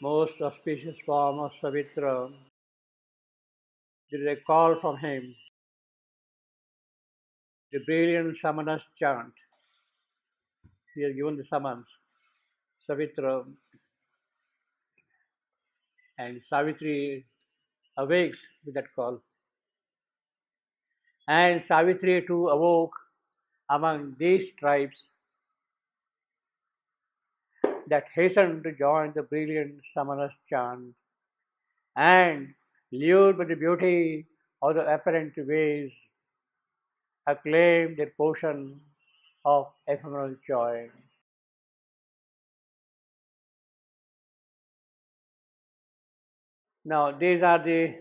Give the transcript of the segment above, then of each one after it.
most auspicious form of Savitra, there is a call from him, the brilliant summoner's chant. He has given the summons, Savitra, and Savitri awakes with that call. And Savitri too awoke among these tribes that hastened to join the brilliant summoner's chant, and, lured by the beauty of the apparent ways, acclaimed their portion of ephemeral joy. Now, these are the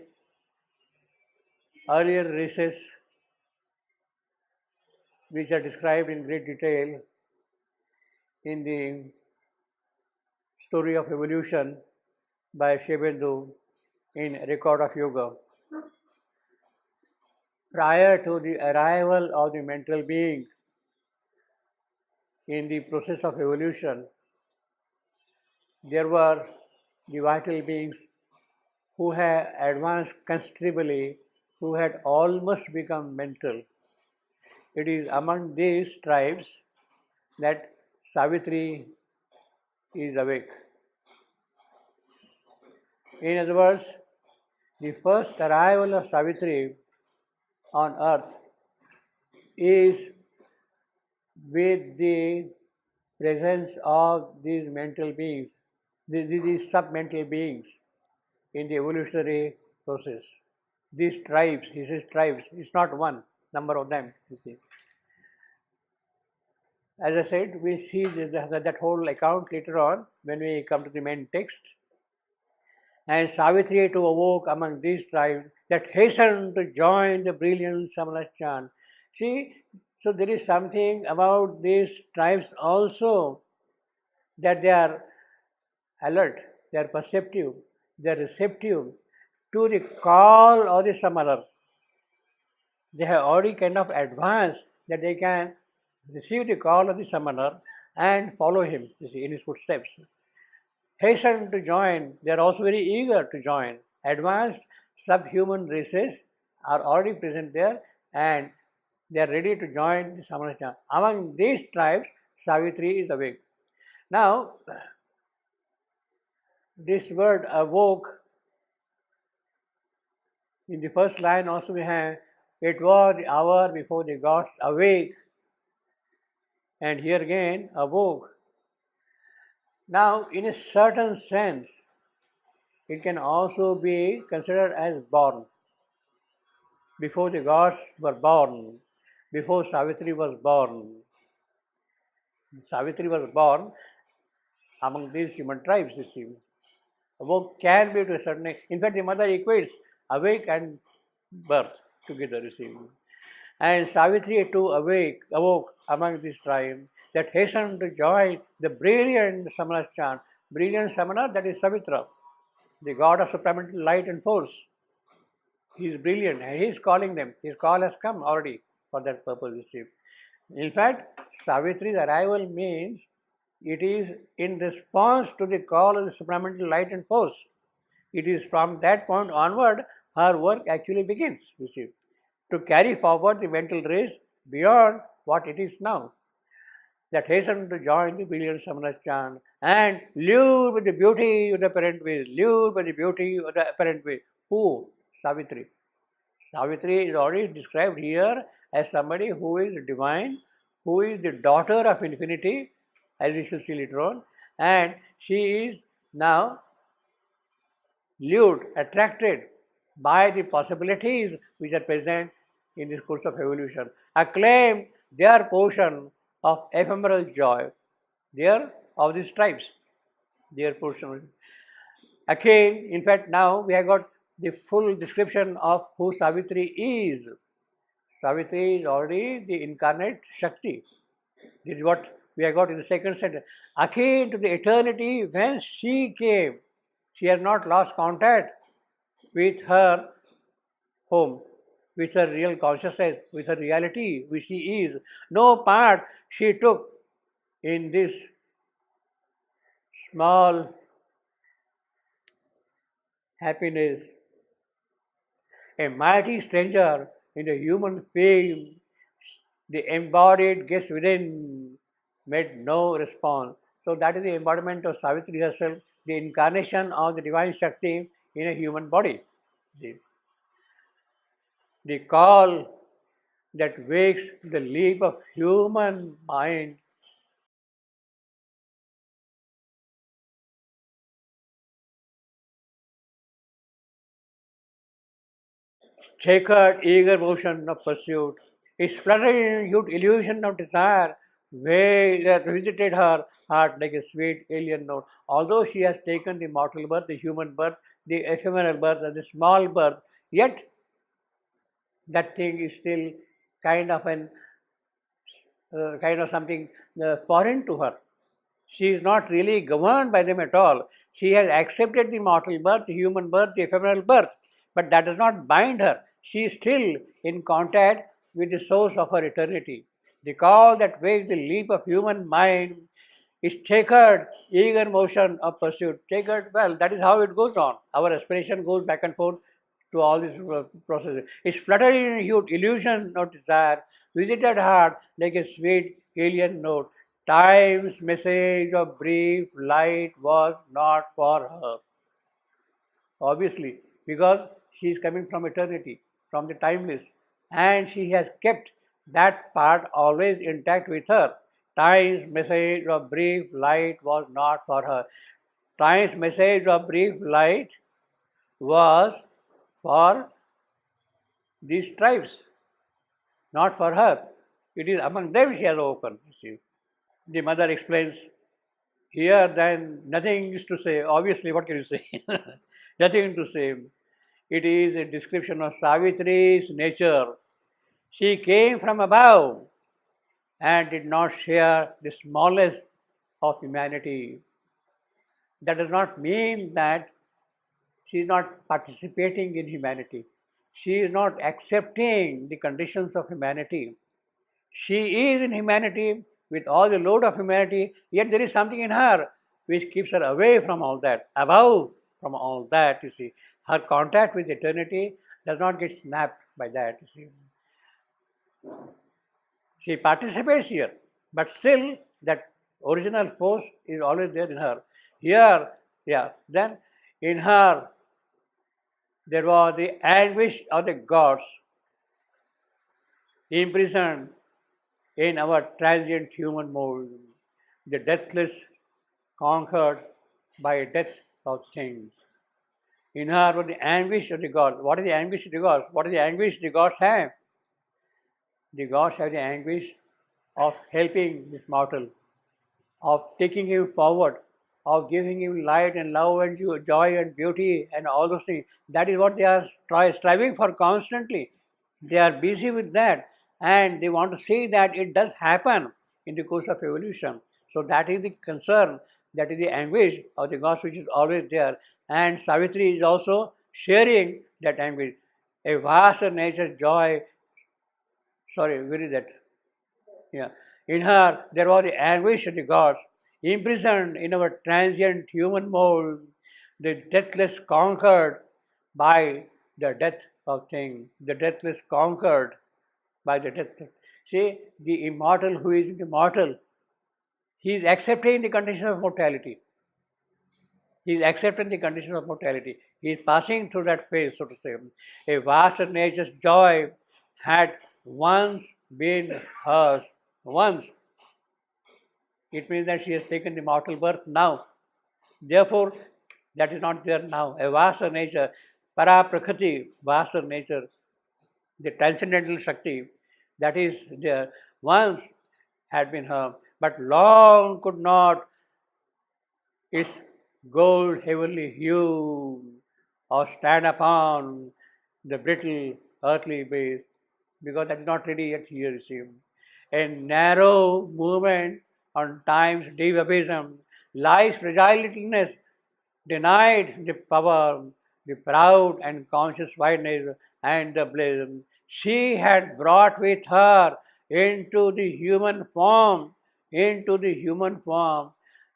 earlier races which are described in great detail in the story of evolution by Shebendu in Record of Yoga. Prior to the arrival of the mental being in the process of evolution, there were the vital beings who had advanced considerably, who had almost become mental. It is among these tribes that Savitri is awake. In other words, the first arrival of Savitri on earth is with the presence of these mental beings, these sub-mental beings in the evolutionary process. These tribes, he says tribes, it's not one number of them, you see. As I said, we'll see that whole account later on when we come to the main text. And Savitri too awoke among these tribes that hastened to join the brilliant Samana chant. See, so there is something about these tribes also that they are alert, they are perceptive, they are receptive to the call of the summoner. They have already kind of advanced that they can receive the call of the summoner and follow him, you see, in his footsteps. Hasten to join, they are also very eager to join. Advanced subhuman races are already present there and they are ready to join the Samana chant. Among these tribes, Savitri is awake. Now, this word awoke, in the first line also we have, it was the hour before the gods awake. And here again, awoke. Now, in a certain sense, it can also be considered as born. Before the gods were born, before Savitri was born. Savitri was born among these human tribes, you see. Awoke can be to a certain extent. In fact, the mother equates awake and birth together, you see. And Savitri too awoke among these tribes that hastened to join the brilliant Samana chant. Brilliant Samana, that is Savitra, the god of supramental light and force. He is brilliant and he is calling them. His call has come already for that purpose, you see. In fact, Savitri's arrival means it is in response to the call of the supramental light and force. It is from that point onward her work actually begins, you see, to carry forward the mental race beyond what it is now. That hastened to join the brilliant Samana chant and lured with the beauty of the apparent way, lured by the beauty of the apparent way. Who? Savitri. Savitri is already described here as somebody who is divine, who is the daughter of infinity, as we shall see later on, and she is now lured, attracted by the possibilities which are present in this course of evolution, acclaim their portion of ephemeral joy, their of these tribes, their portion. Again, in fact, now we have got the full description of who Savitri is. Savitri is already the incarnate Shakti. This is what we have got in the second sentence. Akin to the eternity when she came, she has not lost contact with her home, with her real consciousness, with her reality, which she is. No part she took in this small happiness. A mighty stranger in the human fame, the embodied guest within made no response. So that is the embodiment of Savitri herself, the incarnation of the divine Shakti in a human body. The, the call that wakes the leap of human mind, checkered eager motion of pursuit, is fluttering illusion of desire, way that visited her heart like a sweet alien note. Although she has taken the mortal birth, the human birth, the ephemeral birth, and the small birth, yet that thing is still kind of an kind of something foreign to her. She is not really governed by them at all. She has accepted the mortal birth, the human birth, the ephemeral birth, but that does not bind her. She is still in contact with the source of her eternity. The call that wakes the leap of human mind is checkered, eager motion of pursuit. Checkered, well, that is how it goes on. Our aspiration goes back and forth to all these processes. It's fluttering in hued illusion of desire, visited heart like a sweet alien note. Time's message of brief light was not for her. Obviously, because she is coming from eternity, from the timeless, and she has kept that part always intact with her. Time's message of brief light was not for her. Time's message of brief light was for these tribes, not for her. It is among them she has opened. You see. The mother explains, here then nothing is to say. Obviously, what can you say? Nothing to say. It is a description of Savitri's nature. She came from above and did not share the smallness of humanity. That does not mean that she is not participating in humanity. She is not accepting the conditions of humanity. She is in humanity with all the load of humanity, yet there is something in her which keeps her away from all that, above from all that, you see. Her contact with eternity does not get snapped by that, you see. She participates here, but still that original force is always there in her. Here, yeah, then in her there was the anguish of the gods imprisoned in our transient human mold, the deathless conquered by death of things. In her was the anguish of the gods. What is the anguish of the gods? What is the anguish the gods have? The gods have the anguish of helping this mortal, of taking him forward, of giving him light and love and joy and beauty and all those things. That is what they are striving for constantly. They are busy with that and they want to see that it does happen in the course of evolution. So that is the concern, that is the anguish of the gods which is always there. And Savitri is also sharing that anguish. A vast nature joy, sorry, where is that? Yeah. In her, there was the anguish of the gods, imprisoned in our transient human mold, the deathless conquered by the death of things, the deathless conquered by the death. See, the immortal who is immortal, he is accepting the condition of mortality. He is accepting the condition of mortality. He is passing through that phase, so to say. A vast nature's joy had once been hers. Once. It means that she has taken the mortal birth now. Therefore, that is not there now. A vaster nature, para prakriti, vaster nature, the transcendental Shakti, that is there, once had been her, but long could not its gold heavenly hue or stand upon the brittle earthly base, because that is not ready yet here, you see. A narrow movement on time's deep abysm, life's fragile littleness denied the power, the proud and conscious wideness and the bliss. She had brought with her into the human form,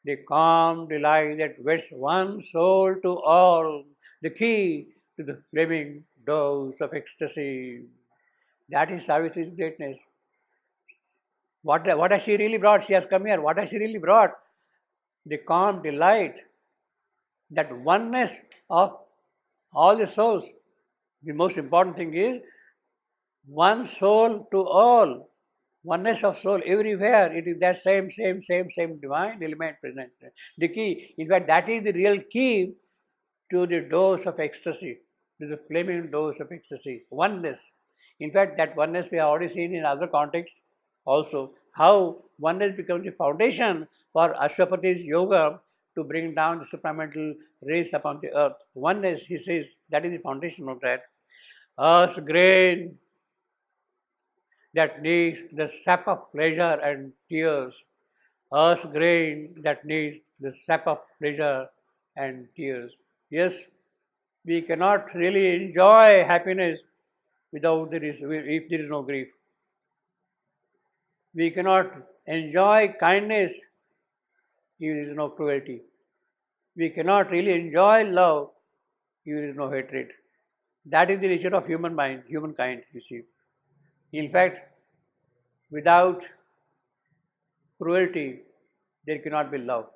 the calm delight that vests one soul to all, the key to the flaming doors of ecstasy. That is Savitri's greatness. What has she really brought? She has come here. What has she really brought? The calm delight, that oneness of all the souls. The most important thing is one soul to all. Oneness of soul everywhere. It is that same divine element present. The key, in fact, that is the real key to the doors of ecstasy, to the flaming doors of ecstasy. Oneness. In fact, that oneness we have already seen in other contexts also. How oneness becomes the foundation for Ashwapati's yoga to bring down the supramental rays upon the earth. Oneness, he says, that is the foundation of that. Earth's grain that needs the sap of pleasure and tears. Earth's grain that needs the sap of pleasure and tears. Yes, we cannot really enjoy happiness if there is no grief. We cannot enjoy kindness if there is no cruelty. We cannot really enjoy love if there is no hatred. That is the nature of humankind, you see. In fact, without cruelty, there cannot be love.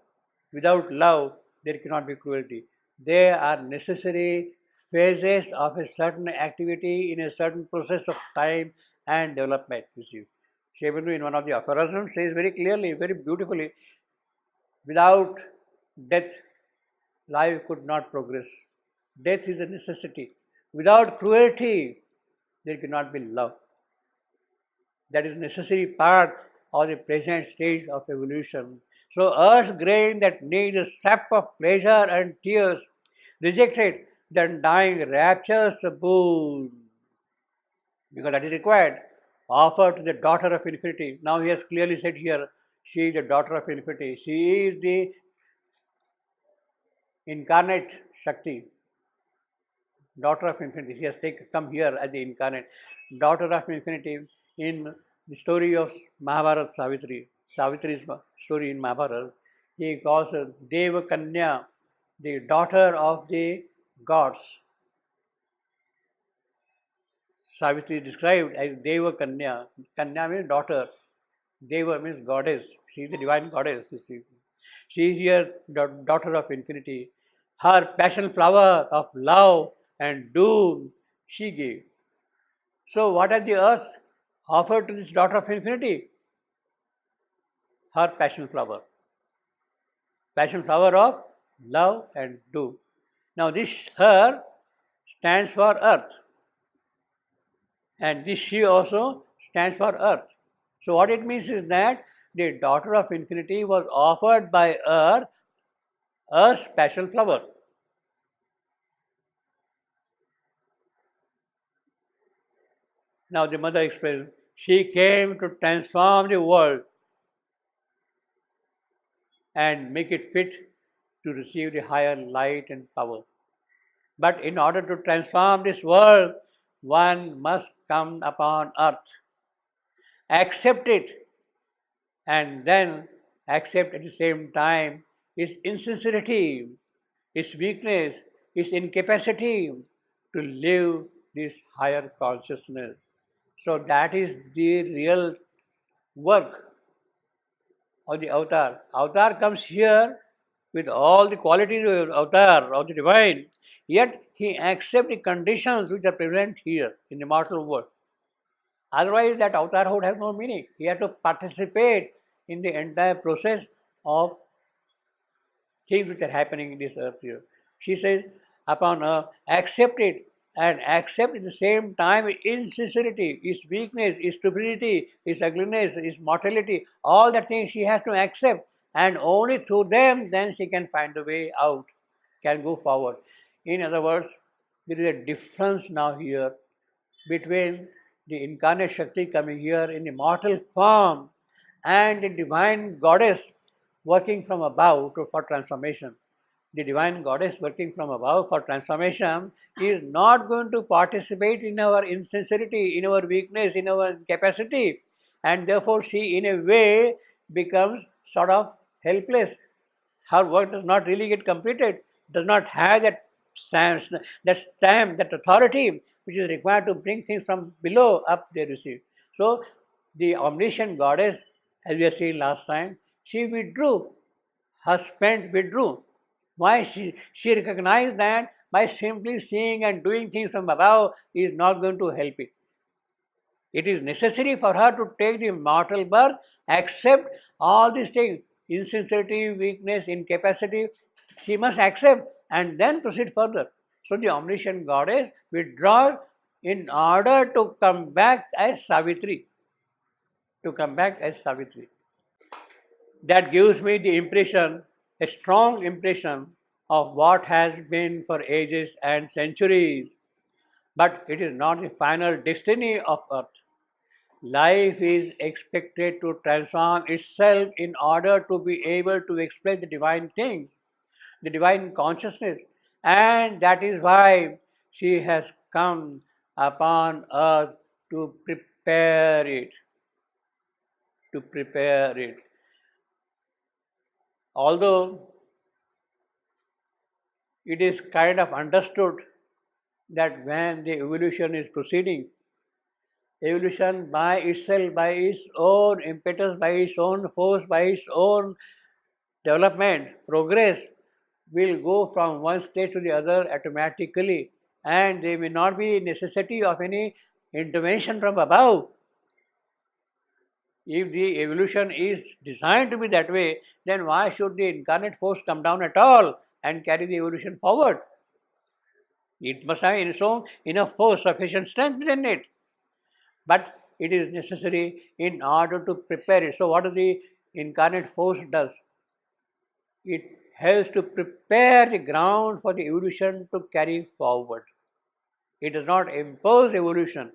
Without love, there cannot be cruelty. They are necessary phases of a certain activity in a certain process of time and development, you see. Savitri, in one of the aphorisms, says very clearly, very beautifully, without death, life could not progress. Death is a necessity. Without cruelty, there cannot be love. That is a necessary part of the present stage of evolution. So, earth's grain that needs the sap of pleasure and tears, rejected the undying raptures boon, because that is required. Offer to the daughter of infinity. Now he has clearly said here, she is the daughter of infinity. She is the incarnate Shakti, daughter of infinity. She has come here as the incarnate daughter of infinity. In the story of Mahabharata, Savitri's story in Mahabharata, he calls her Deva Kanya, the daughter of the gods. Savitri is described as Deva Kanya. Kanya means daughter. Deva means goddess. She is the divine goddess, you see. She is here the daughter of infinity. Her passion flower of love and doom she gave. So what has the earth offered to this daughter of infinity? Her passion flower. Passion flower of love and doom. Now this her stands for earth. And this she also stands for earth. So what it means is that the daughter of infinity was offered by earth, earth's passion flower. Now the mother explains, she came to transform the world and make it fit to receive the higher light and power. But in order to transform this world, one must come upon earth, accept it, and then accept at the same time its insincerity, its weakness, its incapacity to live this higher consciousness. So that is the real work of the avatar. Avatar comes here with all the qualities of avatar, of the divine, yet he accepts the conditions which are present here in the mortal world. Otherwise, that avatar would have no meaning. He had to participate in the entire process of things which are happening in this earth here. She says, upon accept it, and accept at the same time its insincerity, its weakness, its stupidity, its ugliness, its mortality, all the things she has to accept, and only through them then she can find the way out, can go forward. In other words, there is a difference now here between the incarnate Shakti coming here in the mortal form and the divine goddess working from above for transformation. The divine goddess working from above for transformation is not going to participate in our insincerity, in our weakness, in our incapacity, and therefore she in a way becomes sort of helpless. Her work does not really get completed, does not have that stamp, that authority which is required to bring things from below up, they receive. So the omniscient goddess, as we have seen last time, she withdrew. Her spent withdrew. Why? She recognized that by simply seeing and doing things from above is not going to help it. It is necessary for her to take the mortal birth, accept all these things, insincerity, weakness, incapacity. She must accept and then proceed further. So the omniscient goddess withdraws in order to come back as Savitri. To come back as Savitri. That gives me the impression, a strong impression of what has been for ages and centuries. But it is not the final destiny of Earth. Life is expected to transform itself in order to be able to express the divine things, the divine consciousness. And that is why she has come upon earth to prepare it. To prepare it. Although it is kind of understood that when the evolution is proceeding, evolution by itself, by its own impetus, by its own force, by its own development, progress, will go from one stage to the other automatically, and there may not be necessity of any intervention from above. If the evolution is designed to be that way, then why should the incarnate force come down at all and carry the evolution forward? It must have its own enough force, sufficient strength within it. But it is necessary in order to prepare it. So what does the incarnate force does? It helps to prepare the ground for the evolution to carry forward. It does not impose evolution.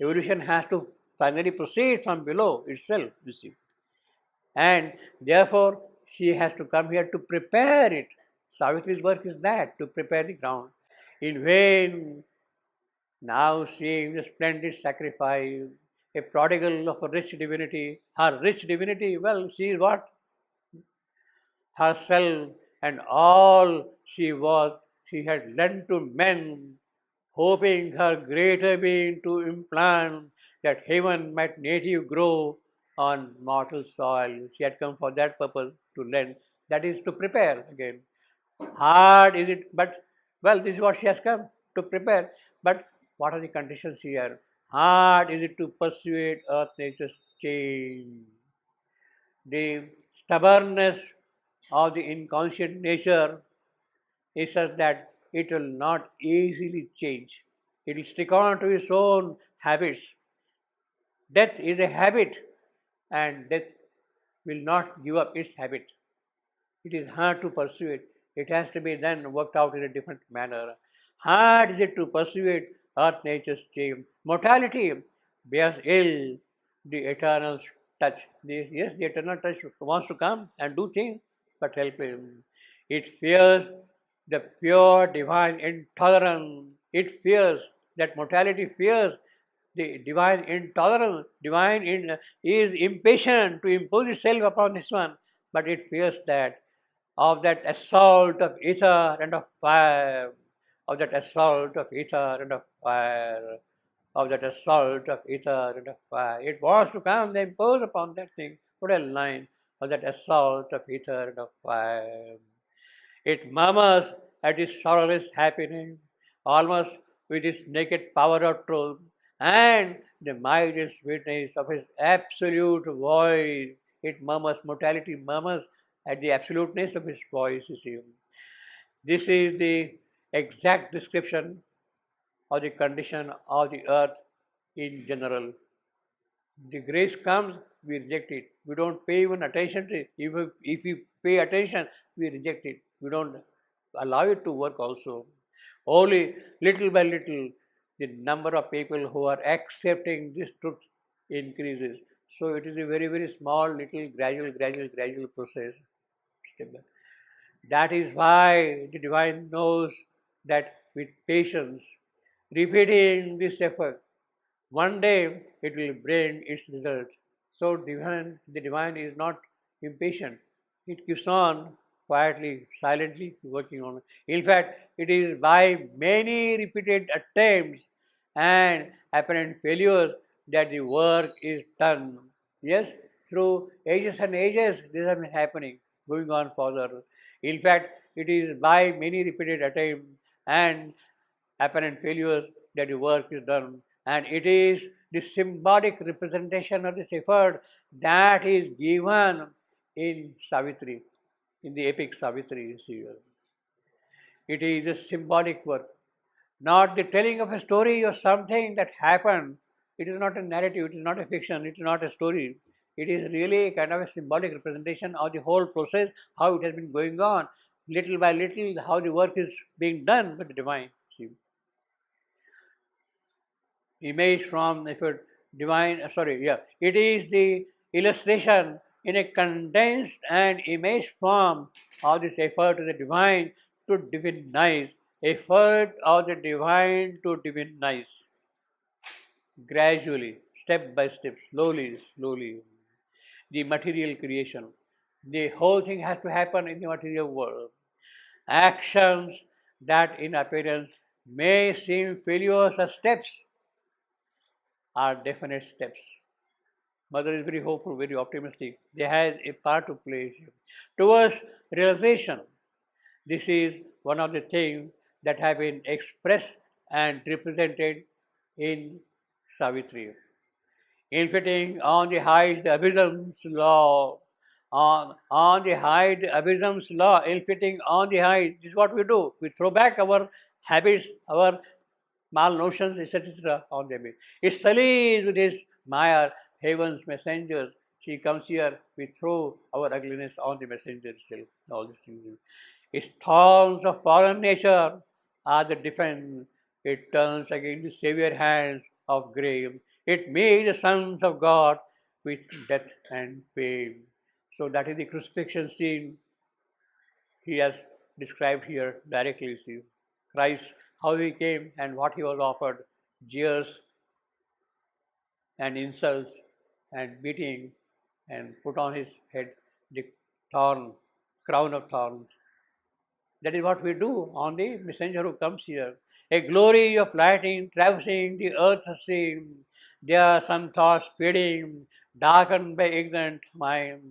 Evolution has to finally proceed from below itself, you see. And therefore, she has to come here to prepare it. Savitri's work is that, to prepare the ground. In vain, now seeing the splendid sacrifice, a prodigal of a rich divinity, her rich divinity, well, she is what? Herself and all she was, she had lent to men, hoping her greater being to implant that heaven might native grow on mortal soil. She had come for that purpose, to lend. That is to prepare again. Hard is it, but well, this is what she has come to prepare. But what are the conditions here? Hard is it to persuade earth nature's change. The stubbornness of the inconscient nature is such that it will not easily change. It will stick on to its own habits. Death is a habit, and death will not give up its habit. It is hard to pursue it. It has to be then worked out in a different manner. Hard is it to persuade earth nature's change. Mortality bears ill the eternal touch. Yes, the eternal touch wants to come and do things, but help him. It fears the pure divine intolerance. It fears that mortality fears the divine intolerance. Is impatient to impose itself upon this one, but it fears that of that assault of ether and of fire, of that assault of ether and of fire, of that assault of ether and of fire. It wants to come and impose upon that thing. What a line of that assault of ether and of fire. It murmurs at its sorrowless happiness, almost with its naked power of truth, and the mighty sweetness of its absolute voice. It murmurs, mortality murmurs at the absoluteness of its voice, you see. This is the exact description of the condition of the earth in general. The grace comes, we reject it. We don't pay even attention to it. If we pay attention, we reject it. We don't allow it to work also. Only little by little, the number of people who are accepting this truth increases. So it is a very, very small, little, gradual process. That is why the divine knows that with patience, repeating this effort, one day it will bring its result. So the divine is not impatient. It keeps on quietly, silently working on it. In fact, it is by many repeated attempts and apparent failures that the work is done. Yes, through ages and ages, this has been happening, going on further. In fact, it is by many repeated attempts and apparent failures that the work is done. And it is the symbolic representation of this effort that is given in Savitri, in the epic Savitri serial. It is a symbolic work, not the telling of a story or something that happened. It is not a narrative, it is not a fiction, it is not a story. It is really a kind of a symbolic representation of the whole process, how it has been going on, little by little, how the work is being done by the divine. See. Image from if it divine it is the illustration in a condensed and image form of this effort of the divine to divinize, effort of the divine to divinize, gradually, step by step, slowly, the material creation. The whole thing has to happen in the material world. Actions that in appearance may seem failures as steps are definite steps. Mother is very hopeful, very optimistic. They have a part to play towards realization. This is one of the things that have been expressed and represented in Savitri. Infitting on the height the abysm's law, on the height the abysm's law, infitting on the height. This is what we do. We throw back our habits, our mal notions, etc. on them. It sallies with his Maya, heaven's messengers. She comes here, we throw our ugliness on the messenger itself. All these things. Its thorns of fallen nature are the defense. It turns against the Saviour hands of grave. It made the sons of God with death and pain. So that is the crucifixion scene he has described here directly. See, Christ, how he came and what he was offered, jeers and insults and beating, and put on his head the crown of thorns. That is what we do on the messenger who comes here. A glory of lightning traversing the earth's scene. There some thoughts fading, darkened by ignorant mind.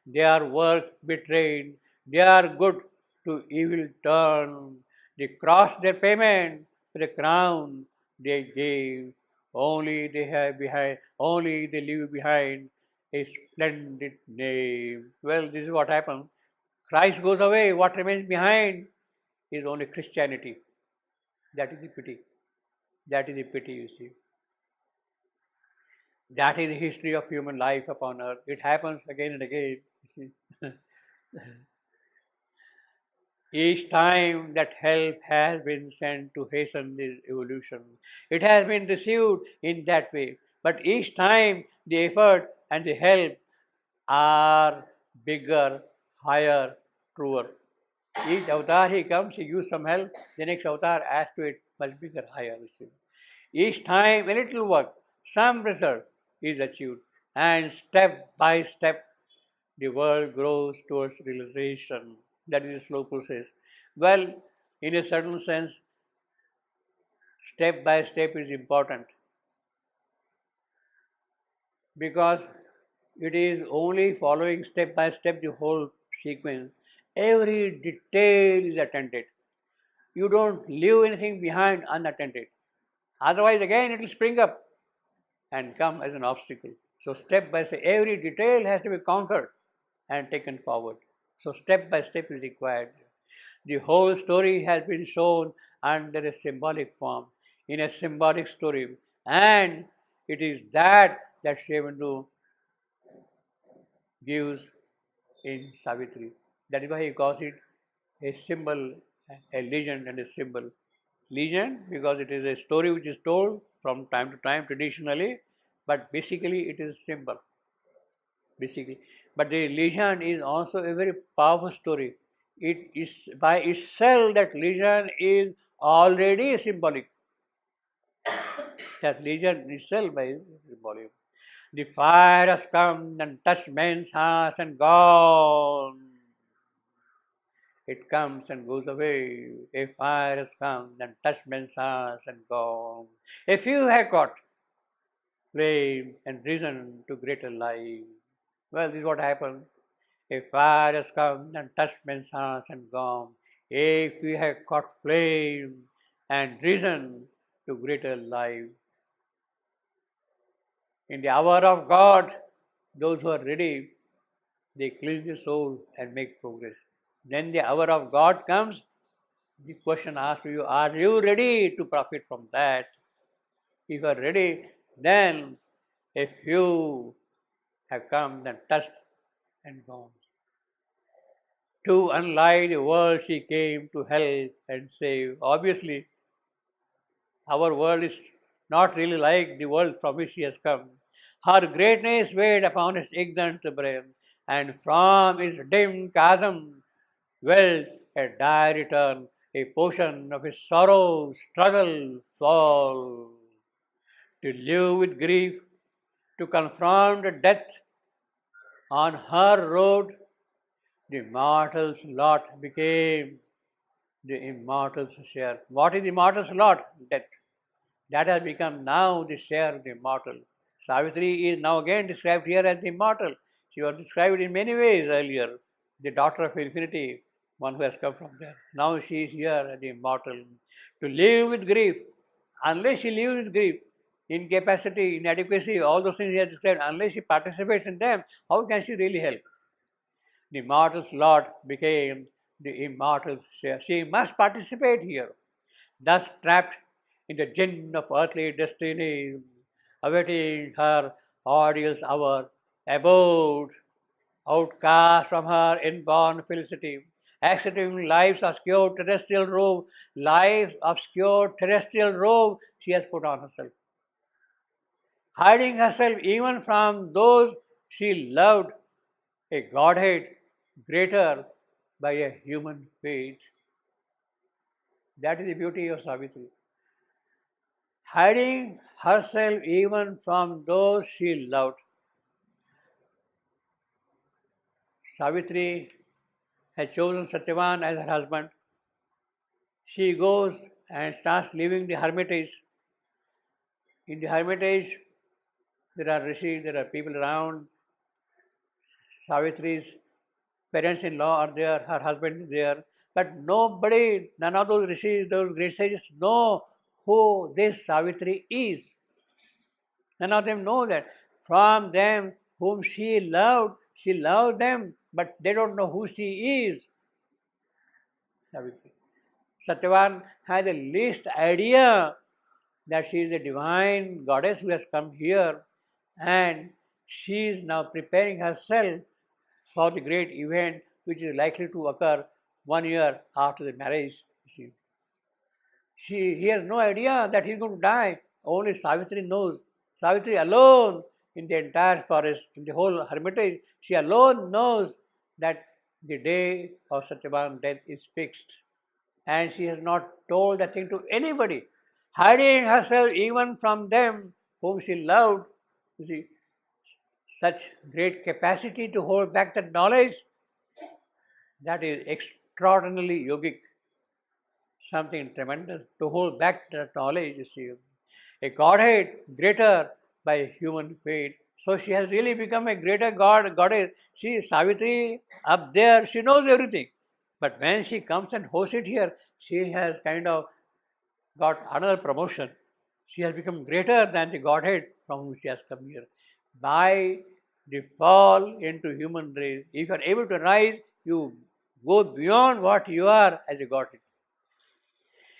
Their work betrayed, their good to evil turn. They cross their payment for the crown they gave. Only they leave behind a splendid name. Well, this is what happened. Christ goes away, what remains behind is only Christianity. That is the pity. That is the pity, you see. That is the history of human life upon earth. It happens again and again, you see. Each time that help has been sent to hasten this evolution, it has been received in that way. But each time the effort and the help are bigger, higher, truer. Each avatar he comes, he gives some help, the next avatar adds to it much bigger, higher. Each time a little work, some result is achieved, and step by step the world grows towards realization. That is a slow process. Well, in a certain sense, step by step is important because it is only following step by step the whole sequence. Every detail is attended. You don't leave anything behind unattended. Otherwise, again, it will spring up and come as an obstacle. So, step by step, every detail has to be conquered and taken forward. So, step by step is required. The whole story has been shown under a symbolic form, in a symbolic story, and it is that Shivandu gives in Savitri. That is why he calls it a symbol, a legend and a symbol. Legend because it is a story which is told from time to time traditionally, but basically it is a symbol. Basically, but the legend is also a very powerful story. It is by itself that legend is already symbolic. That legend itself by symbolic. The fire has come and touched men's hearts and gone. It comes and goes away. A fire has come and touched men's hearts and gone. A few have got flame and risen to greater life. Well, this is what happened. A fire has come and touched men's hearts and gone. If we have caught flame and risen to greater life. In the hour of God, those who are ready, they cleanse the soul and make progress. Then the hour of God comes, the question asked to you, are you ready to profit from that? If you are ready, then a few have come and touched and gone. To unlight the world she came to help and save. Obviously, our world is not really like the world from which she has come. Her greatness weighed upon his ignorant brain, and from his dim chasm welled a dire return, a portion of his sorrow, struggle, fall. To live with grief, to confront death on her road, the mortal's lot became the immortal's share. What is the immortal's lot? Death. That has become now the share of the immortal. Savitri is now again described here as the immortal. She was described in many ways earlier, the daughter of infinity, one who has come from there. Now she is here as the immortal. To live with grief, unless she lives with grief, incapacity, inadequacy, all those things he has described, unless she participates in them, how can she really help? The immortal's lot became the immortal's share. She must participate here. Thus trapped in the gin of earthly destiny, awaiting her ordeal's hour, abode, outcast from her inborn felicity, accepting life's obscure terrestrial robe, she has put on herself, hiding herself even from those she loved, a godhead greater by a human fate. That is the beauty of Savitri. Hiding herself even from those she loved. Savitri has chosen Satyavan as her husband. She goes and starts living the hermitage. In the hermitage, there are rishis, there are people around. Savitri's parents-in-law are there, her husband is there. But nobody, none of those rishis, those great sages know who this Savitri is. None of them know that. From them whom she loved them, but they don't know who she is. Savitri. Satyavan has the least idea that she is a divine goddess who has come here, and she is now preparing herself for the great event which is likely to occur 1 year after the marriage. He has no idea that he is going to die. Only Savitri knows. Savitri alone in the entire forest, in the whole hermitage, she alone knows that the day of Satyavan's death is fixed. And she has not told that thing to anybody, hiding herself even from them whom she loved. You see, such great capacity to hold back that knowledge, that is extraordinarily yogic. Something tremendous to hold back that knowledge, you see. A godhead greater by human fate. So she has really become a greater goddess. She, Savitri, up there, she knows everything. But when she comes and hosts it here, she has kind of got another promotion. She has become greater than the Godhead from whom she has come here. By the fall into human race, if you are able to rise, you go beyond what you are as a Godhead.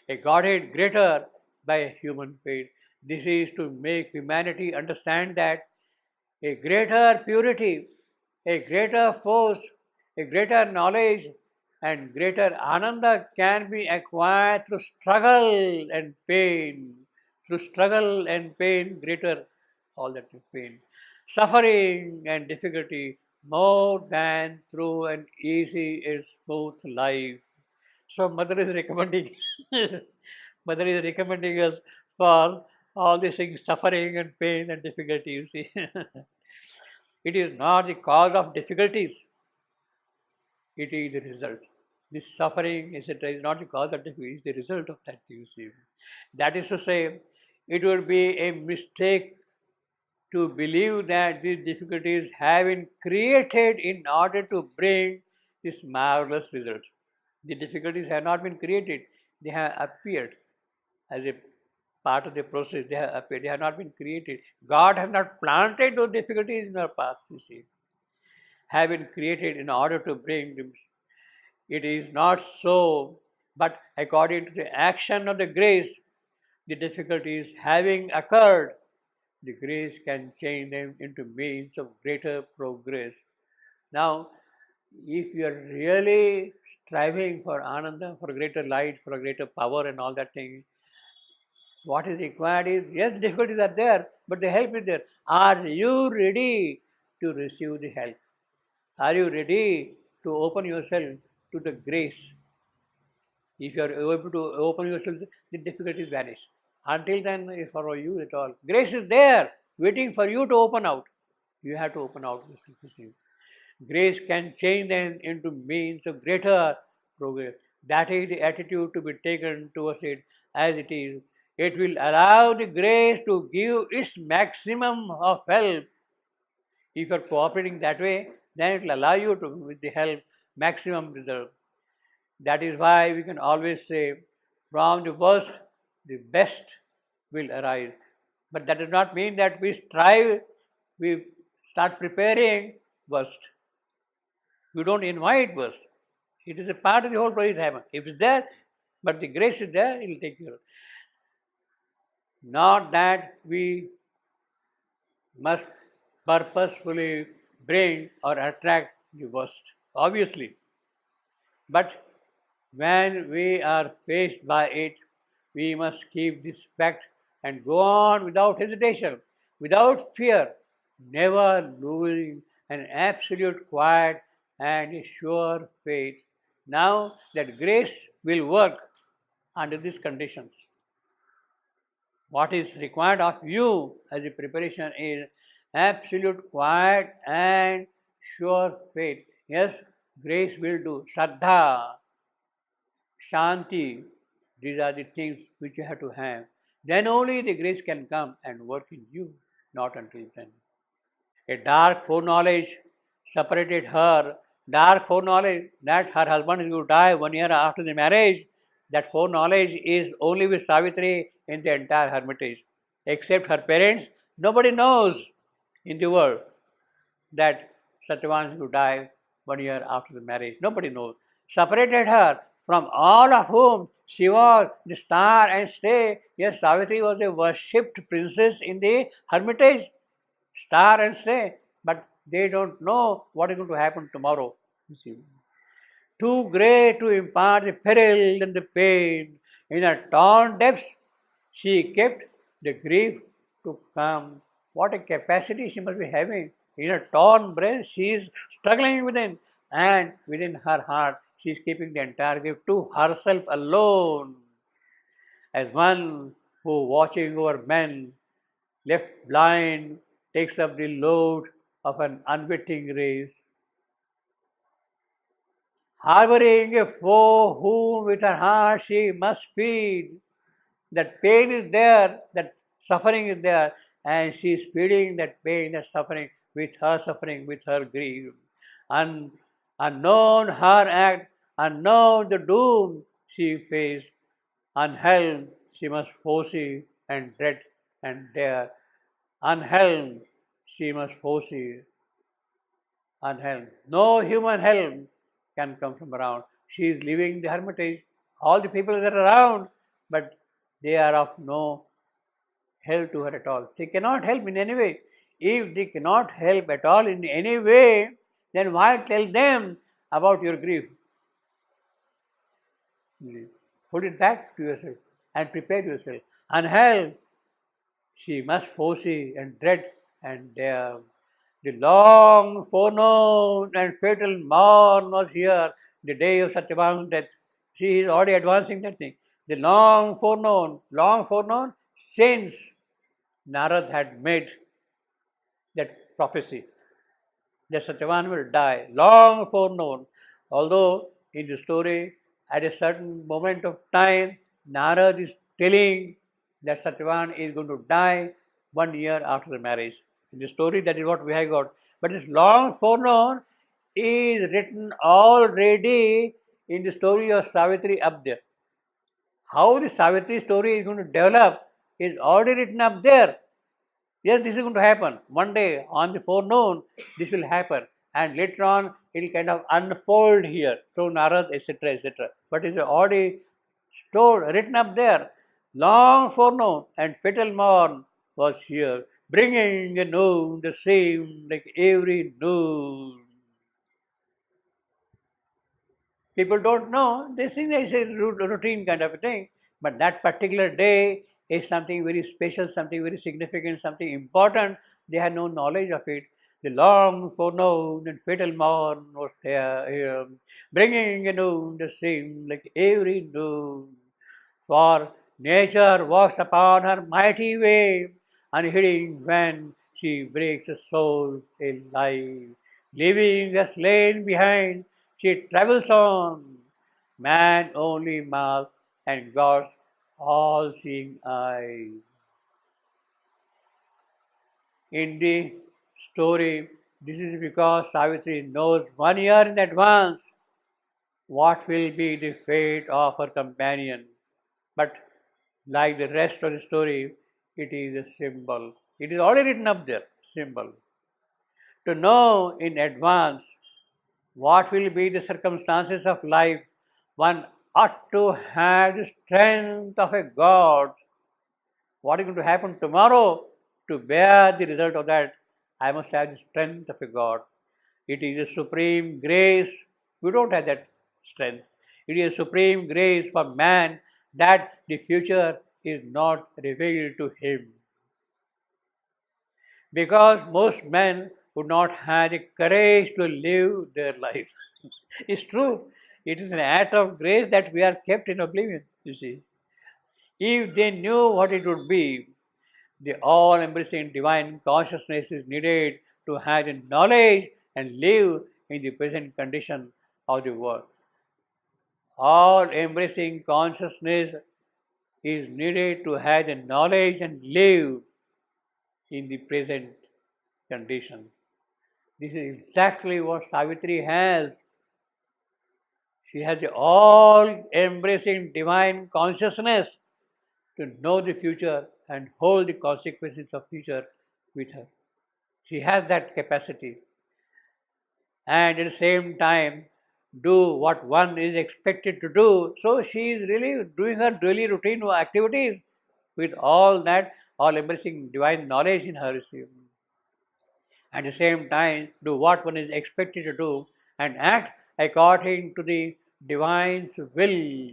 A Godhead greater by a human fate. This is to make humanity understand that a greater purity, a greater force, a greater knowledge, and greater ananda can be acquired through struggle and pain. Through struggle and pain, greater all that is pain. Suffering and difficulty more than through an easy and smooth life. So mother is recommending mother is recommending us for all these things, suffering and pain and difficulty, you see. It is not the cause of difficulties, it is the result. This suffering, etc., is not the cause of difficulty, it is the result of that, you see. That is to say, it would be a mistake to believe that these difficulties have been created in order to bring this marvelous result. The difficulties have not been created, they have appeared as a part of the process, they have appeared, they have not been created. God has not planted those difficulties in our path, you see, have been created in order to bring them. It is not so, but according to the action of the grace, the difficulties having occurred, the grace can change them into means of greater progress. Now, if you are really striving for ananda, for greater light, for a greater power and all that thing, what is required is, yes, difficulties are there, but the help is there. Are you ready to receive the help? Are you ready to open yourself to the grace? If you are able to open yourself, the difficulties vanish. Until then, it's for you at all. Grace is there, waiting for you to open out. You have to open out yourself. Grace can change them into means of greater progress. That is the attitude to be taken towards it as it is. It will allow the grace to give its maximum of help. If you are cooperating that way, then it will allow you to, with the help, maximum result. That is why we can always say, from the worst, the best will arise. But that does not mean that we strive, we start preparing worst. We don't invite worst. It is a part of the whole process. If it's there, but the grace is there, it will take care of it. Not that we must purposefully bring or attract the worst, obviously. But when we are faced by it, we must keep this fact and go on without hesitation, without fear, never losing an absolute quiet and a sure faith. Now that grace will work under these conditions. What is required of you as a preparation is absolute quiet and sure faith. Yes, grace will do. Shraddha, Shanti, these are the things which you have to have. Then only the grace can come and work in you, not until then. A dark foreknowledge separated her, dark foreknowledge that her husband is going to die 1 year after the marriage. That foreknowledge is only with Savitri in the entire hermitage. Except her parents, nobody knows in the world that Satyavan is going to die 1 year after the marriage. Nobody knows. Separated her from all of whom she was the star and stay. Yes, Savitri was a worshipped princess in the hermitage, star and stay, but they don't know what is going to happen tomorrow. You see. Too great to impart the peril and the pain. In her torn depths, she kept the grief to come. What a capacity she must be having. In her torn breast, she is struggling within, and within her heart, she is keeping the entire grief to herself alone. As one who, watching over men, left blind, takes up the load of an unwitting race. Harboring a foe whom with her heart she must feed. That pain is there, that suffering is there, and she is feeding that pain, that suffering, with her grief. Unknown her act, unknown the doom she faced, unhelmed she must foresee and dread and dare. Unhelmed she must foresee, unhelmed. No human help can come from around. She is leaving the hermitage. All the people that are around, but they are of no help to her at all. They cannot help in any way. If they cannot help at all in any way, then why tell them about your grief? Put it back to yourself and prepare yourself. Unhelped, she must foresee and dread and dare. The long foreknown and fatal morn was here, the day of Satyavan's death. She is already advancing that thing. The long foreknown, since Narad had made that prophecy that Satyavan will die, long foreknown. Although in the story, at a certain moment of time, Narad is telling that Satyavan is going to die 1 year after the marriage. In the story, that is what we have got. But this long foreknown is written already in the story of Savitri up there. How the Savitri story is going to develop is already written up there. Yes, this is going to happen. One day on the forenoon, this will happen. And later on, it will kind of unfold here through Narad, etc., etc. But it's already stored, written up there. Long forenoon and fatal morn was here, bringing a noon the same like every noon. People don't know. They think it's a routine kind of a thing. But that particular day is something very special, something very significant, something important. They had no knowledge of it. The long forenoon and fatal morn was there, here, bringing a noon the same like every noon. For nature walks upon her mighty way, unheeding when she breaks a soul alive. Leaving a slain behind, she travels on, man only mark and God's all-seeing eye. In the story, this is because Savitri knows 1 year in advance what will be the fate of her companion. But like the rest of the story, it is a symbol. It is already written up there, symbol. To know in advance what will be the circumstances of life, one ought to have the strength of a God. What is going to happen tomorrow? To bear the result of that, I must have the strength of a God. It is a supreme grace. We don't have that strength. It is a supreme grace for man that the future is not revealed to him. Because most men would not have the courage to live their life. It's true. It is an act of grace that we are kept in oblivion, you see. If they knew what it would be, the all embracing divine consciousness is needed to have the knowledge and live in the present condition of the world. All embracing consciousness is needed to have the knowledge and live in the present condition. This is exactly what Savitri has. She has the all embracing divine consciousness to know the future and hold the consequences of future with her. She has that capacity. And at the same time, do what one is expected to do. So she is really doing her daily routine activities with all that, all embracing divine knowledge in her. At the same time, do what one is expected to do and act according to the divine's will.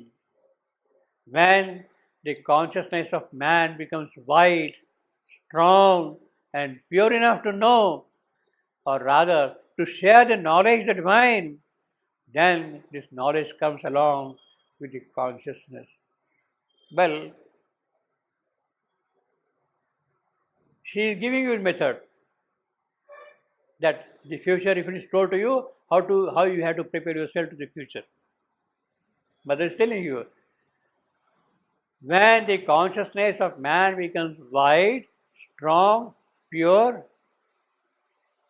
When the consciousness of man becomes wide, strong, and pure enough to know, or rather to share the knowledge of the divine, then this knowledge comes along with the consciousness. Well, she is giving you a method that the future, if it is told to you, how you have to prepare yourself to the future. Mother is telling you, when the consciousness of man becomes wide, strong, pure,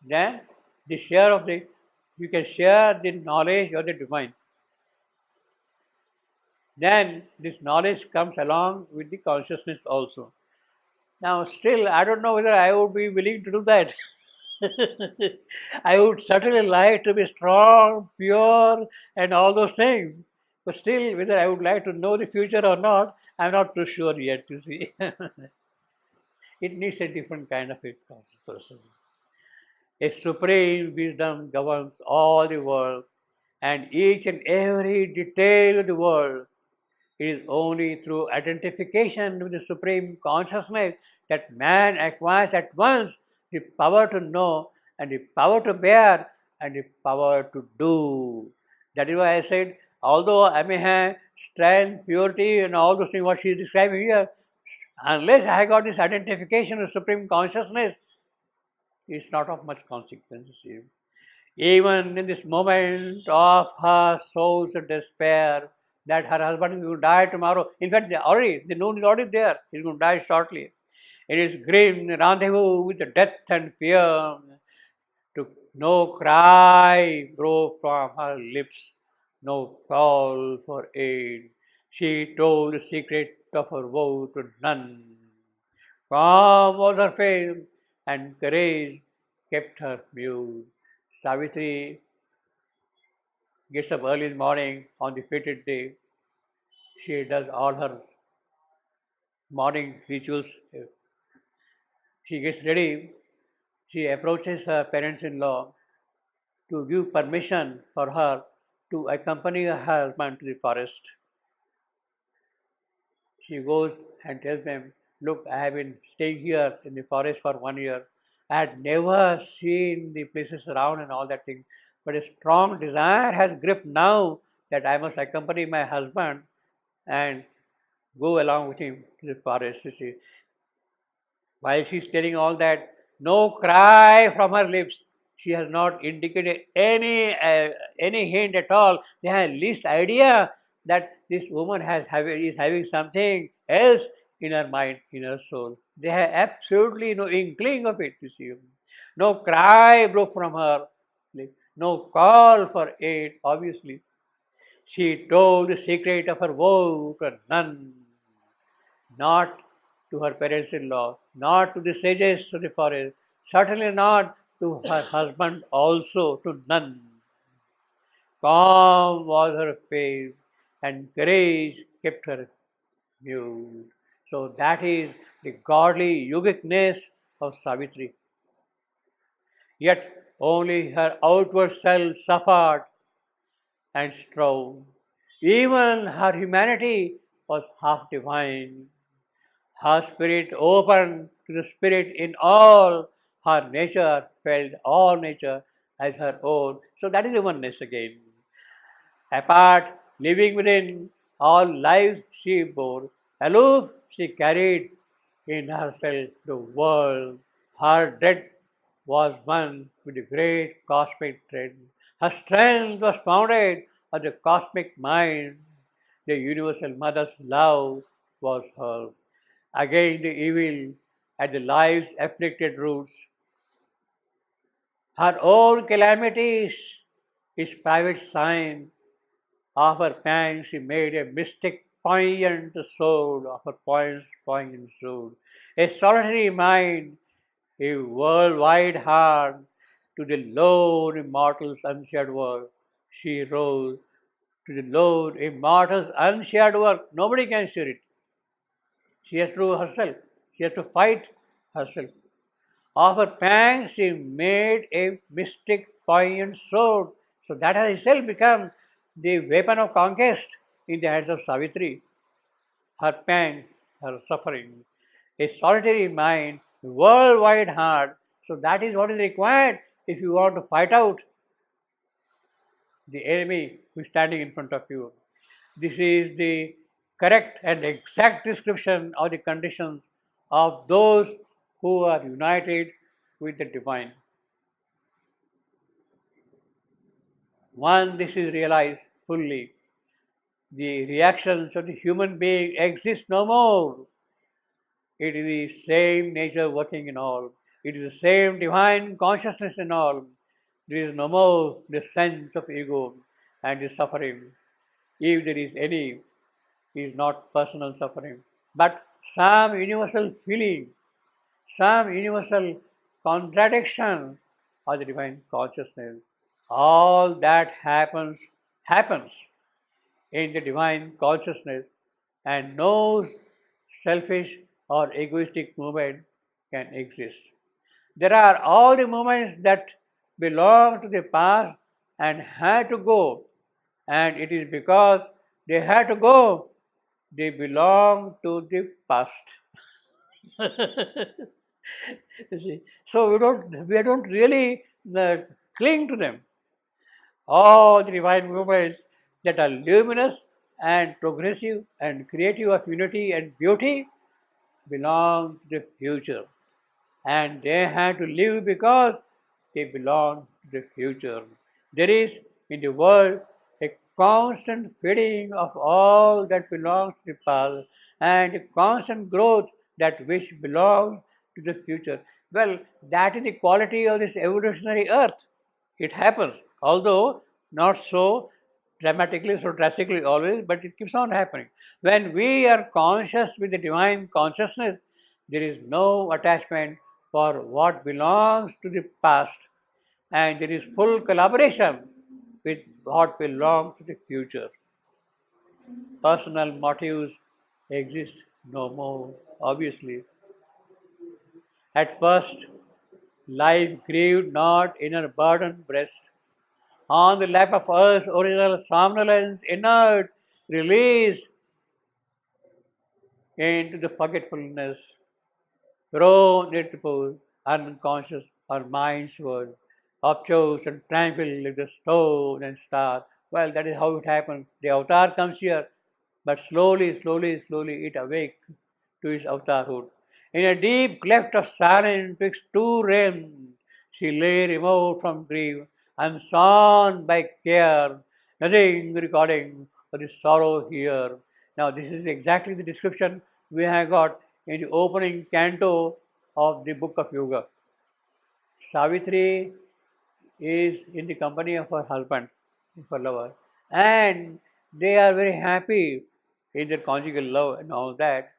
then you can share the knowledge of the divine. Then this knowledge comes along with the consciousness also. Now, still, I don't know whether I would be willing to do that. I would certainly like to be strong, pure, and all those things. But still, whether I would like to know the future or not, I'm not too sure yet, you see. It needs a different kind of a person. A supreme wisdom governs all the world and each and every detail of the world. It is only through identification with the supreme consciousness that man acquires at once the power to know and the power to bear and the power to do. That is why I said, although I may have strength, purity, and all those things what she is describing here, unless I got this identification with supreme consciousness, it's not of much consequence. Even in this moment of her soul's despair, that her husband is going to die tomorrow. In fact, the noon is already there. He's going to die shortly. It is grim rendezvous with the death and fear. To no cry broke from her lips, no call for aid. She told the secret of her woe to none. Calm was her face, and courage kept her mute. Savitri gets up early in the morning on the fated day. She does all her morning rituals. She gets ready. She approaches her parents-in-law to give permission for her to accompany her husband to the forest. She goes and tells them, "Look, I have been staying here in the forest for 1 year. I had never seen the places around and all that thing. But a strong desire has gripped now that I must accompany my husband and go along with him to the forest." You see, while she's telling all that, no cry from her lips. She has not indicated any hint at all. They have least idea that this woman is having something else in her mind, in her soul. They have absolutely no inkling of it. You see, no cry broke from her lips, no call for aid. Obviously, she told the secret of her woe to none, not to her parents-in-law, not to the sages of the forest, certainly not to her husband also, to none. Calm was her face, and courage kept her mute. So that is the godly yogicness of Savitri. Yet only her outward self suffered and strove. Even her humanity was half divine. Her spirit open to the spirit in all. Her nature felt all nature as her own. So that is the oneness again. Apart, living within, all lives she bore. Aloof, she carried in herself the world. Her dread was one with the great cosmic dread. Her strength was founded on the cosmic mind. The universal mother's love was hers. Against the evil at the life's afflicted roots. Her own calamities is private sign of her pangs. She made a mystic poignant sword of her poignant sword. A solitary mind, a worldwide heart, to the lone immortal's unshared work. She rose to the lone immortal's unshared work. Nobody can share it. She has to do herself. She has to fight herself. Of her pangs, she made a mystic poignant sword. So that has itself become the weapon of conquest in the hands of Savitri. Her pang, her suffering, a solitary mind, worldwide heart. So that is what is required if you want to fight out the enemy who is standing in front of you. This is the correct and exact description of the conditions of those who are united with the divine. Once this is realized fully, the reactions of the human being exist no more. It is the same nature working in all. It is the same divine consciousness in all. There is no more the sense of ego and the suffering. If there is any, it is not personal suffering, but some universal feeling, some universal contradiction of the divine consciousness. All that happens in the divine consciousness, and no selfish or egoistic movement can exist. There are all the movements that belong to the past and had to go, and it is because they had to go, they belong to the past. You see, so we don't really cling to them. All the divine movements that are luminous and progressive and creative of unity and beauty belong to the future. And they had to live because they belong to to the future. There is in the world a constant fading of all that belongs to the past and a constant growth that which belongs to the future. Well, that is the quality of this evolutionary earth. It happens, although not so dramatically, so drastically always, but it keeps on happening. When we are conscious with the divine consciousness, there is no attachment for what belongs to the past, and there is full collaboration with what belongs to the future. Personal motives exist no more, obviously. At first, life grieved not in her burdened breast. On the lap of earth's original somnolence, inert, released into the forgetfulness, thrown into unconscious, our minds were obtuse and tranquil like the stone and star. Well, that is how it happens. The avatar comes here, but slowly, slowly, slowly it awakes to its avatarhood. In a deep cleft of silence twixt two realms, she lay remote from grief, unsown by care, nothing recording of the sorrow here. Now, this is exactly the description we have got in the opening canto of the book of Yoga. Savitri is in the company of her husband, of her lover, and they are very happy in their conjugal love and all that.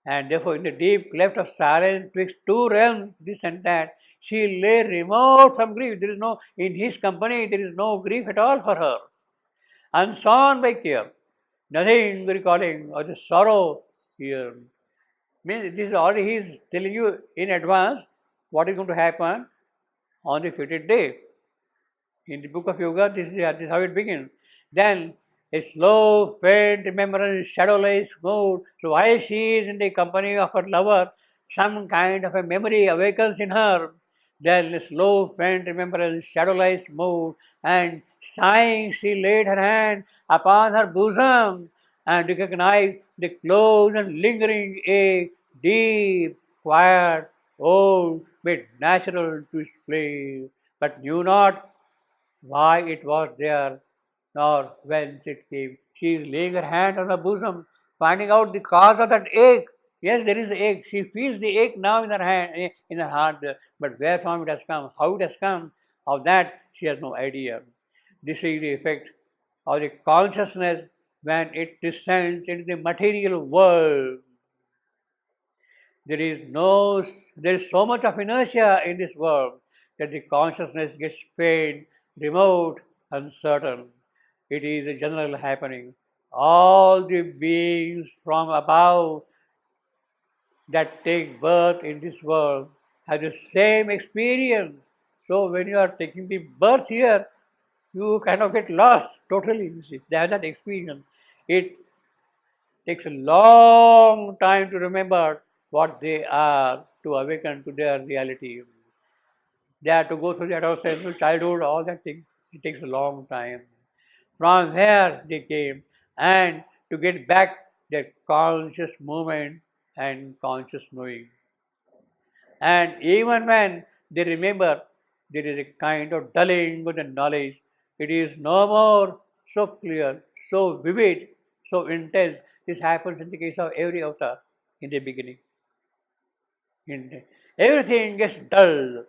And therefore, in the deep cleft of silence twixt two realms, this and that, she lay remote from grief. There is no, in his company, there is no grief at all for her. Unsown by care, nothing recalling of the sorrow here. Means this is already he is telling you in advance what is going to happen on the fated day. In the book of Yoga, this is how it begins. Then a slow, faint remembrance, shadowless mood. So while she is in the company of her lover, some kind of a memory awakens in her. Then a slow, faint remembrance, shadowless mood, and sighing, she laid her hand upon her bosom and recognized the close and lingering ache, deep, quiet, old, made natural to its place, but knew not why it was there, nor whence it came. She is laying her hand on her bosom, finding out the cause of that ache. Yes, there is ache. She feels the ache now in her hand, in her heart, but where from it has come, how it has come, of that she has no idea. This is the effect of the consciousness when it descends into the material world. There is so much of inertia in this world that the consciousness gets faint, remote, uncertain. It is a general happening. All the beings from above that take birth in this world have the same experience. So when you are taking the birth here, you kind of get lost totally, you see. They have that experience. It takes a long time to remember what they are, to awaken to their reality. They have to go through the adolescence, childhood, all that thing. It takes a long time. From where they came, and to get back their conscious movement and conscious knowing. And even when they remember, there is a kind of dulling of the knowledge. It is no more so clear, so vivid, so intense. This happens in the case of every avatar in the beginning. Everything gets dull,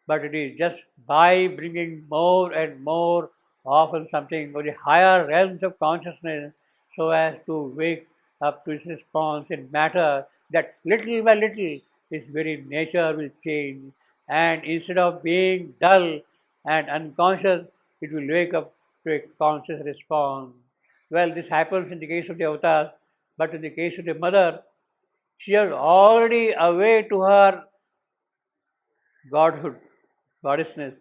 but it is just by bringing more and more often something of the higher realms of consciousness so as to wake up to its response in matter that little by little its very nature will change, and instead of being dull and unconscious, it will wake up to a conscious response. Well, this happens in the case of the avatars, but in the case of the mother, she is already away to her godhood, goddessness.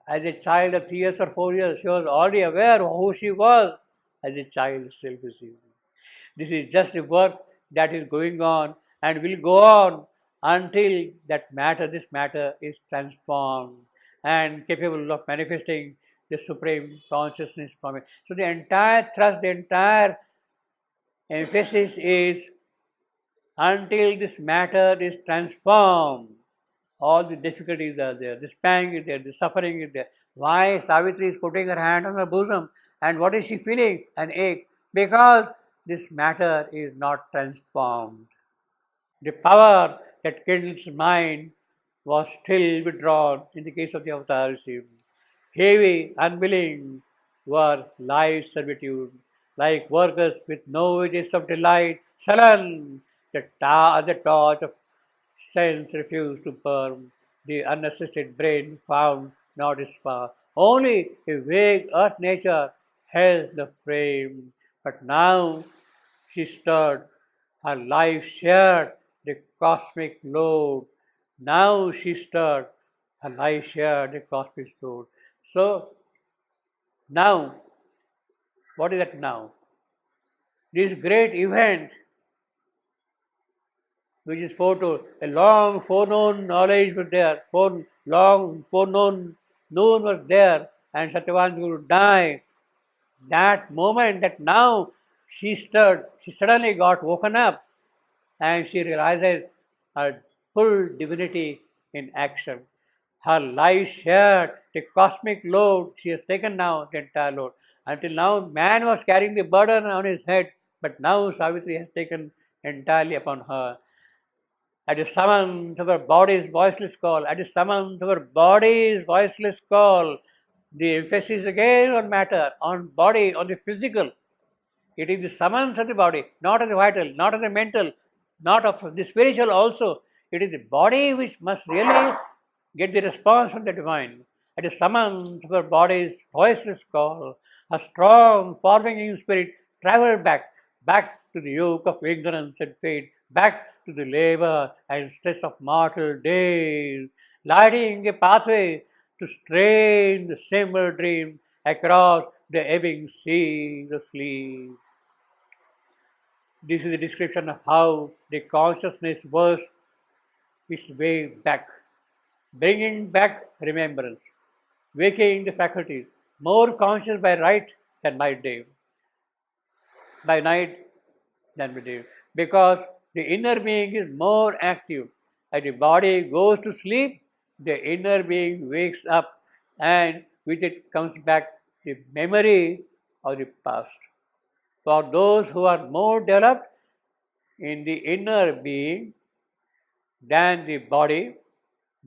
As a child of 3 years or 4 years, she was already aware of who she was as a child still. This is just the work that is going on and will go on until this matter is transformed and capable of manifesting the supreme consciousness from it. So the entire thrust, the entire emphasis is until this matter is transformed All the difficulties are there, this pang is there, the suffering is there. Why Savitri is putting her hand on her bosom? And what is she feeling? An ache. Because this matter is not transformed. The power that kindles mind was still withdrawn in the case of the avatars. Heavy, unwilling, were life servitude, like workers with no wages of delight. Sullen, the torch of sense refused to burn. The unassisted brain found not its power. Only a vague earth nature held the frame. But now she stirred, her life shared the cosmic load. Now she stirred, her life shared the cosmic load. So now, what is that now? This great event, which is foretold, a long foreknown knowledge was there, long foreknown noon was there, and Satyavan would die. That moment, that now she stirred, she suddenly got woken up and she realizes her full divinity in action. Her life shared the cosmic load. She has taken now the entire load. Until now, man was carrying the burden on his head, but now Savitri has taken entirely upon her. At the summons of her body's voiceless call, at the summons of her body's voiceless call, the emphasis again on matter, on body, on the physical. It is the summons of the body, not of the vital, not of the mental, not of the spiritual also. It is the body which must really get the response from the divine. At the summons of her body's voiceless call, a strong, forming spirit traveled back to the yoke of ignorance and fate, back to the labor and stress of mortal days, lighting a pathway to strain the symbol dream across the ebbing sea of sleep. This is a description of how the consciousness works its way back, bringing back remembrance, waking the faculties, more conscious by by night than by day, because the inner being is more active. As the body goes to sleep, the inner being wakes up, and with it comes back the memory of the past. For those who are more developed in the inner being than the body,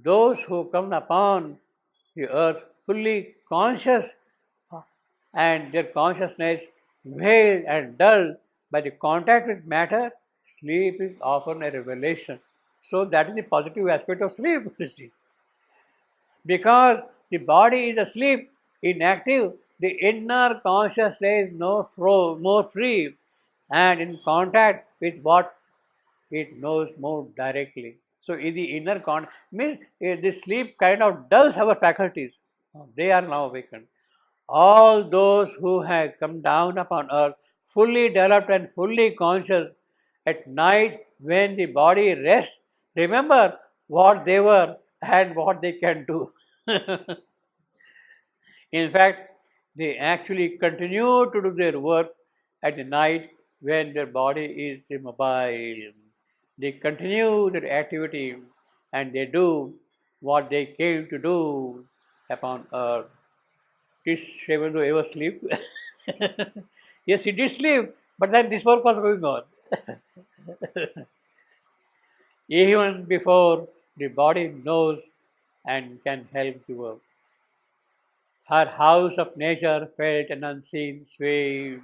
those who come upon the earth fully conscious and their consciousness veiled and dulled by the contact with matter, sleep is often a revelation. So that is the positive aspect of sleep, you see. Because the body is asleep, inactive, the inner consciousness is more free and in contact with what it knows more directly. So in the inner means the sleep kind of dulls our faculties. They are now awakened. All those who have come down upon earth, fully developed and fully conscious, at night when the body rests, remember what they were and what they can do. In fact, they actually continue to do their work at the night when their body is immobile. They continue their activity and they do what they came to do upon earth. Did Shrevendu ever sleep? Yes, he did sleep, but then this work was going on. Even before the body knows and can help the work. Her house of nature felt an unseen sway.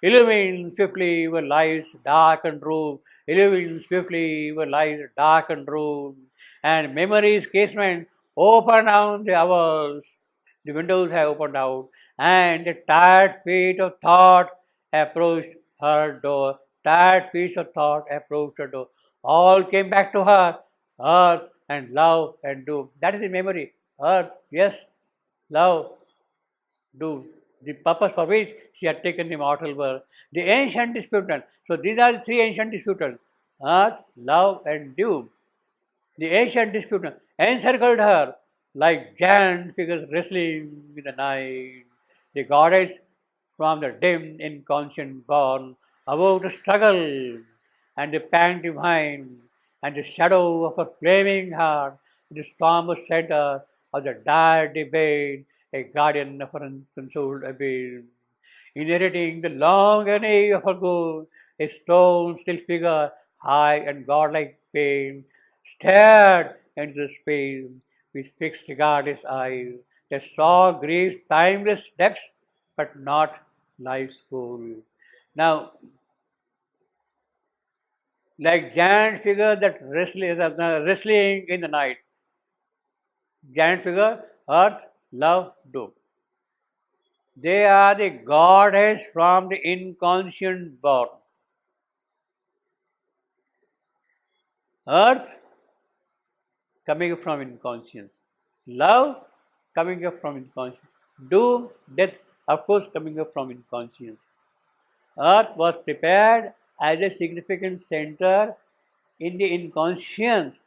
Illumined swiftly were lives dark and room. Illumined swiftly were lives dark and room. And memory's casement opened down the hours. The windows have opened out, and the tired feet of thought approached her door. Tired feet of thought approached her door. All came back to her, earth and love and doom. That is the memory. Earth, yes, love, do the purpose for which she had taken the mortal birth. The ancient disputant. So these are the three ancient disputants: earth, love, and doom. The ancient disputant encircled her like giant figures wrestling in the night. The goddess from the dim, inconscient born awoke the struggle and the pang divine and the shadow of her flaming heart the somber center of the dire debate, a guardian of an unconsoled abyss. Inheriting the long agony of her goal, a stone still figure, high and godlike pain, stared into the space with fixed regardless eyes, that saw grief's timeless depths, but not life's goal. Now, like giant figure that wrestling in the night, giant figure, earth, love, doom. They are the goddess from the inconscient born. Earth coming up from inconscience. Love coming up from inconscience. Doom, death, of course, coming up from inconscience. Earth was prepared as a significant center in the inconscience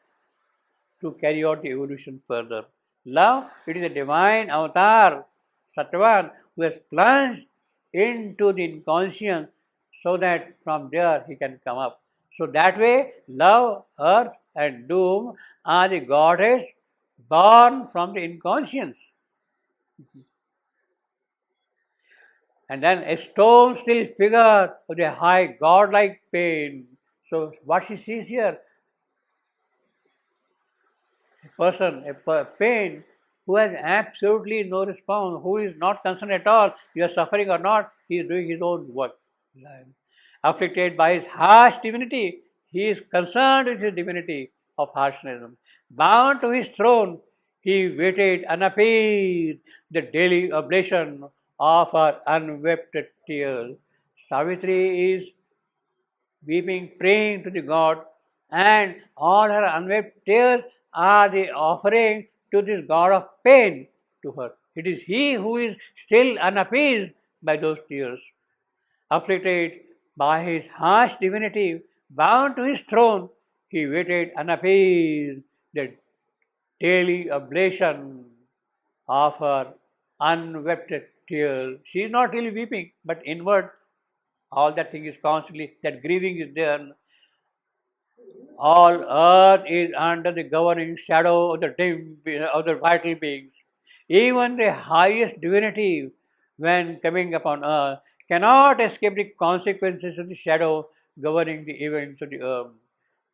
to carry out the evolution further. Love, it is a divine avatar, Satyavan, who has plunged into the inconscience so that from there he can come up. So that way, love, earth, and doom are the goddess born from the inconscience. And then a stone still figure with a high godlike pain. So what she sees here, person, pain, who has absolutely no response, who is not concerned at all, you are suffering or not, he is doing his own work. Afflicted by his harsh divinity, he is concerned with his divinity of harshness. Bound to his throne, he waited unappeased the daily oblation of her unwept tears. Savitri is weeping, praying to the God, and all her unwept tears are the offering to this God of pain to her. It is he who is still unappeased by those tears. Afflicted by his harsh divinity, bound to his throne, he waited unappeased the daily oblation of her unwept tears. She is not really weeping, but inward, all that thing is constantly, that grieving is there. All earth is under the governing shadow of the of the vital beings. Even the highest divinity, when coming upon earth, cannot escape the consequences of the shadow governing the events of the earth.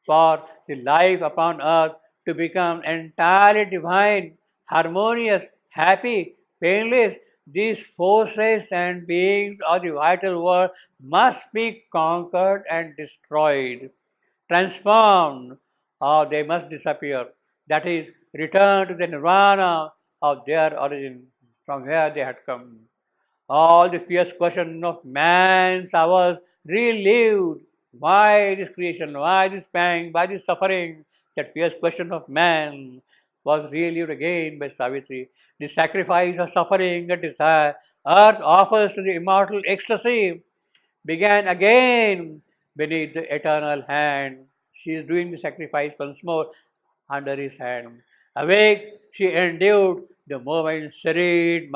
For the life upon earth to become entirely divine, harmonious, happy, painless, these forces and beings of the vital world must be conquered and destroyed, transformed, or they must disappear. That is, return to the nirvana of their origin, from where they had come. All the fierce question of man's hours relived. Why this creation? Why this pang? Why this suffering? That fierce question of man was relived again by Savitri. The sacrifice of suffering and desire earth offers to the immortal ecstasy began again beneath the eternal hand. She is doing the sacrifice once more under his hand. Awake, she endured the moment serene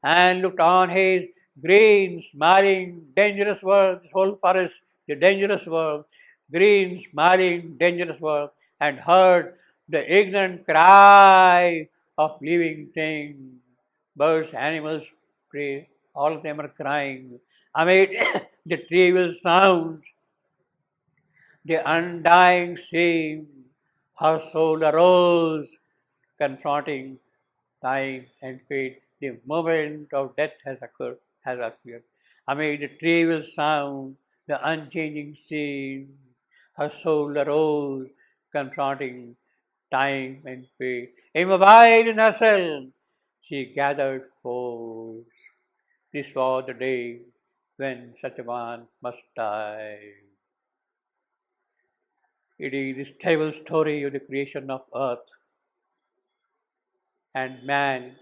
and looked on his green, smiling, dangerous world, this whole forest, the dangerous world, green, smiling, dangerous world, and heard the ignorant cry of living things, birds, animals, prey, all of them are crying amid the trivial sounds, the undying scene. Her soul arose, confronting time and fate. The moment of death has appeared. Amid the trivial sound, the unchanging scene, her soul arose, confronting time and fate. Immobile in herself, she gathered force. This was the day when Satyavan must die. It is this terrible story of the creation of earth and man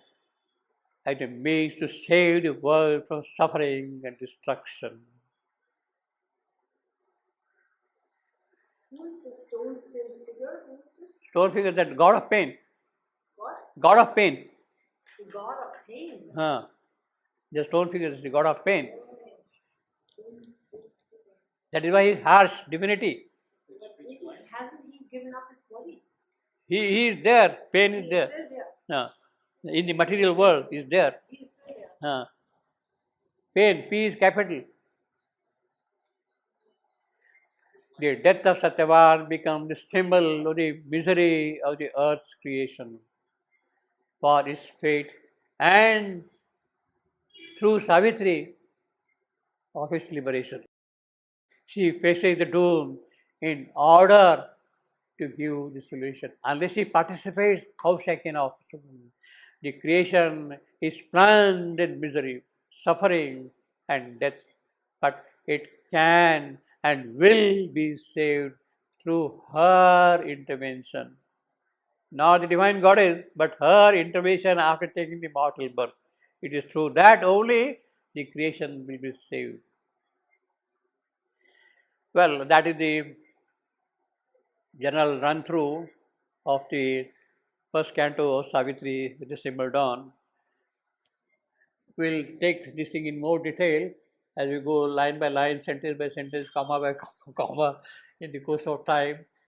as a means to save the world from suffering and destruction. Who is the stone still figure? Who is this? Stone figure, that God of pain. What? God of pain. The god of pain. The stone figure is the God of pain. That is why he is harsh divinity. But hasn't he given up his body? He is there, pain is He is there. still there. In the material world, is there. He is still there. Pain, P is capital. The death of Satyavan becomes the symbol of the misery of the earth's creation for its fate, and through Savitri of its liberation. She faces the doom in order to give the solution. Unless she participates, how she can offer? The creation is plunged in misery, suffering, and death, but it can and will be saved through her intervention. Not the divine goddess, but her intervention after taking the mortal birth. It is through that only the creation will be saved. Well, that is the general run through of the first canto of Savitri, the Symbol Dawn. We'll take this thing in more detail as we go line by line, sentence by sentence, comma by comma in the course of time.